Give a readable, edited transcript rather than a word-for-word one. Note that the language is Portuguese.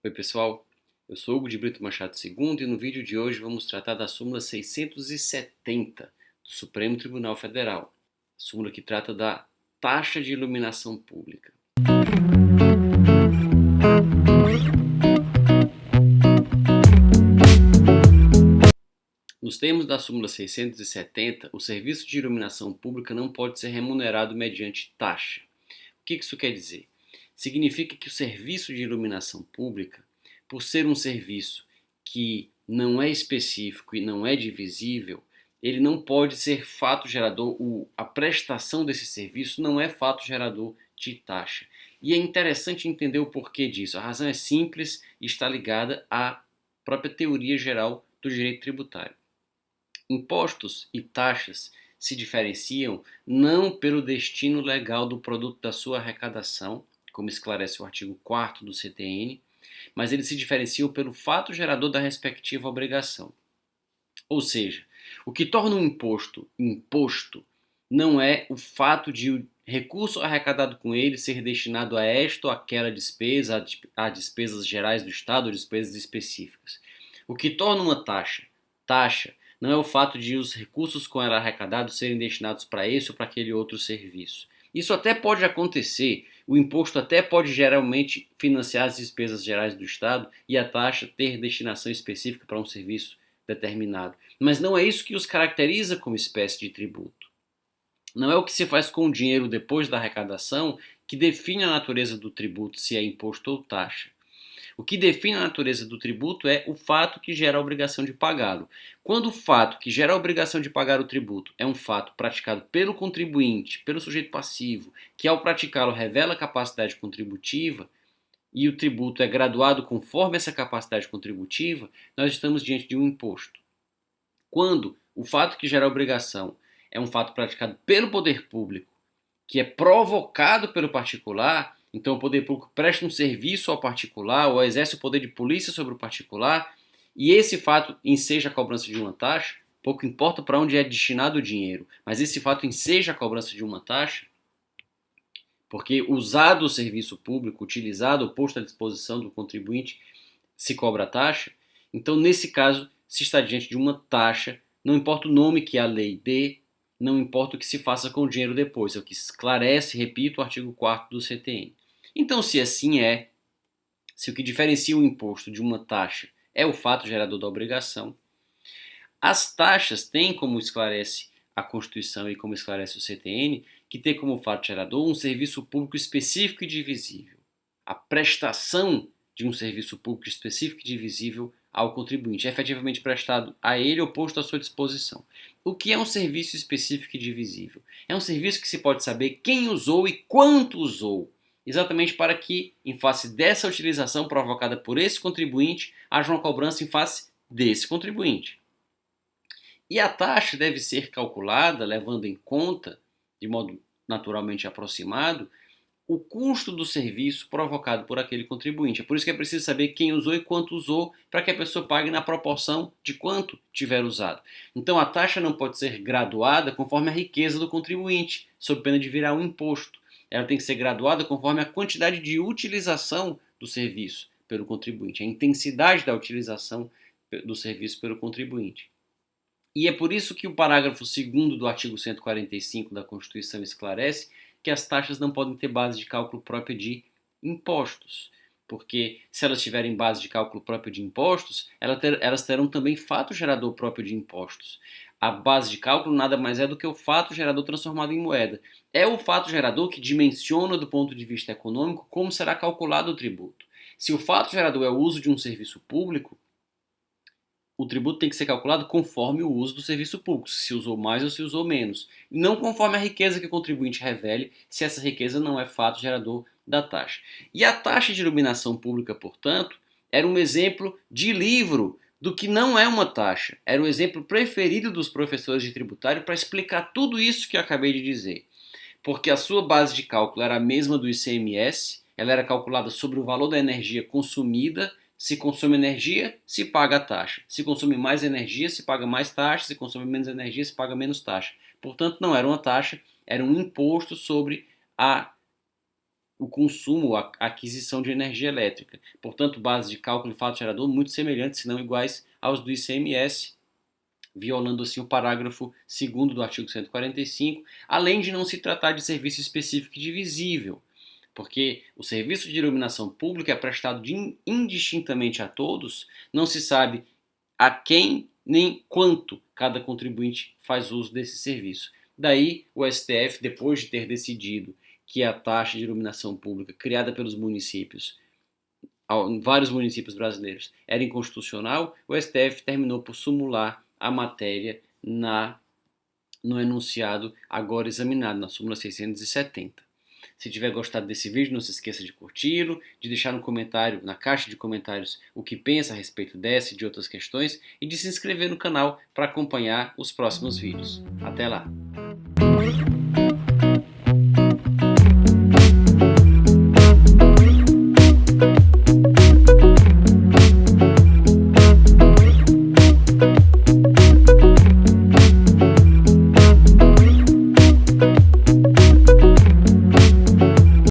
Oi pessoal, eu sou Hugo de Brito Machado II e no vídeo de hoje vamos tratar da súmula 670 do Supremo Tribunal Federal, súmula que trata da taxa de iluminação pública. Nos termos da súmula 670, o serviço de iluminação pública não pode ser remunerado mediante taxa. O que isso quer dizer? Significa que o serviço de iluminação pública, por ser um serviço que não é específico e não é divisível, ele não pode ser fato gerador, a prestação desse serviço não é fato gerador de taxa. E é interessante entender o porquê disso. A razão é simples e está ligada à própria teoria geral do direito tributário. Impostos e taxas se diferenciam não pelo destino legal do produto da sua arrecadação, como esclarece o artigo 4º do CTN, mas eles se diferenciam pelo fato gerador da respectiva obrigação. Ou seja, o que torna um imposto não é o fato de o recurso arrecadado com ele ser destinado a esta ou aquela despesa, a despesas gerais do Estado ou despesas específicas. O que torna uma taxa, não é o fato de os recursos com ela arrecadados serem destinados para esse ou para aquele outro serviço. Isso até pode acontecer, o imposto até pode geralmente financiar as despesas gerais do Estado e a taxa ter destinação específica para um serviço determinado. Mas não é isso que os caracteriza como espécie de tributo. Não é o que se faz com o dinheiro depois da arrecadação que define a natureza do tributo, se é imposto ou taxa. O que define a natureza do tributo é o fato que gera a obrigação de pagá-lo. Quando o fato que gera a obrigação de pagar o tributo é um fato praticado pelo contribuinte, pelo sujeito passivo, que ao praticá-lo revela capacidade contributiva, e o tributo é graduado conforme essa capacidade contributiva, nós estamos diante de um imposto. Quando o fato que gera a obrigação é um fato praticado pelo poder público, que é provocado pelo particular, então o poder público presta um serviço ao particular ou exerce o poder de polícia sobre o particular, e esse fato enseja a cobrança de uma taxa, pouco importa para onde é destinado o dinheiro, mas esse fato enseja a cobrança de uma taxa, porque usado o serviço público, utilizado ou posto à disposição do contribuinte, se cobra a taxa, então nesse caso se está diante de uma taxa, não importa o nome que a lei dê, não importa o que se faça com o dinheiro depois, é o que esclarece, repito, o artigo 4º do CTN. Então, se assim é, se o que diferencia o imposto de uma taxa é o fato gerador da obrigação, as taxas têm, como esclarece a Constituição e como esclarece o CTN, que tem como fato gerador um serviço público específico e divisível. A prestação de um serviço público específico e divisível ao contribuinte, é efetivamente prestado a ele ou posto à sua disposição. O que é um serviço específico e divisível? É um serviço que se pode saber quem usou e quanto usou, exatamente para que, em face dessa utilização provocada por esse contribuinte, haja uma cobrança em face desse contribuinte. E a taxa deve ser calculada levando em conta, de modo naturalmente aproximado, o custo do serviço provocado por aquele contribuinte. É por isso que é preciso saber quem usou e quanto usou, para que a pessoa pague na proporção de quanto tiver usado. Então a taxa não pode ser graduada conforme a riqueza do contribuinte, sob pena de virar um imposto. Ela tem que ser graduada conforme a quantidade de utilização do serviço pelo contribuinte, a intensidade da utilização do serviço pelo contribuinte. E é por isso que o parágrafo 2º do artigo 145 da Constituição esclarece que as taxas não podem ter base de cálculo própria de impostos, porque se elas tiverem base de cálculo próprio de impostos, elas terão também fato gerador próprio de impostos. A base de cálculo nada mais é do que o fato gerador transformado em moeda. É o fato gerador que dimensiona do ponto de vista econômico como será calculado o tributo. Se o fato gerador é o uso de um serviço público, o tributo tem que ser calculado conforme o uso do serviço público, se usou mais ou se usou menos, e não conforme a riqueza que o contribuinte revele, se essa riqueza não é fato gerador da taxa. E a taxa de iluminação pública, portanto, era um exemplo de livro do que não é uma taxa. Era o exemplo preferido dos professores de tributário para explicar tudo isso que eu acabei de dizer. Porque a sua base de cálculo era a mesma do ICMS, ela era calculada sobre o valor da energia consumida. Se consome energia, se paga a taxa. Se consome mais energia, se paga mais taxa. Se consome menos energia, se paga menos taxa. Portanto, não era uma taxa, era um imposto sobre a o consumo, a aquisição de energia elétrica. Portanto, bases de cálculo de fato gerador muito semelhantes, se não iguais, aos do ICMS, violando assim o parágrafo 2º do artigo 145, além de não se tratar de serviço específico e divisível, porque o serviço de iluminação pública é prestado indistintamente a todos, não se sabe a quem nem quanto cada contribuinte faz uso desse serviço. Daí o STF, depois de ter decidido que a taxa de iluminação pública criada pelos municípios, vários municípios brasileiros, era inconstitucional, o STF terminou por sumular a matéria no enunciado agora examinado, na súmula 670. Se tiver gostado desse vídeo, não se esqueça de curti-lo, de deixar no comentário, na caixa de comentários, o que pensa a respeito dessa e de outras questões, e de se inscrever no canal para acompanhar os próximos vídeos. Até lá!